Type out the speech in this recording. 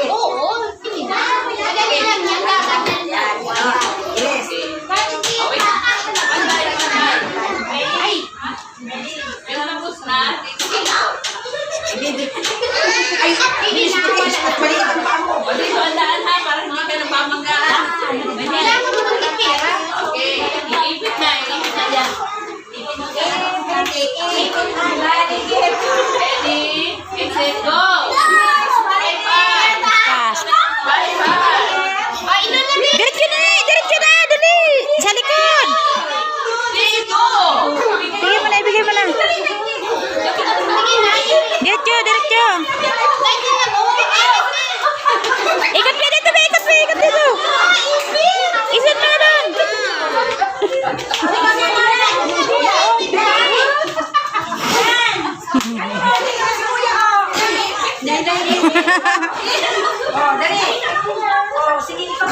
Oo, sige na. Madali lang yan. Gaganyan yan. Yes. Ay! Ay, bilis mo bilis at maliit ang paa mo. Kailangan mo ng pera. Diretso na! Diretso na! Dali! Sa likod! Bigay mo na. Diretso, diretso. Ikot pa dito, ba? Ikot pa, ikot dito. Isan mo doon. Oh, dali. Oh, sige, ikaw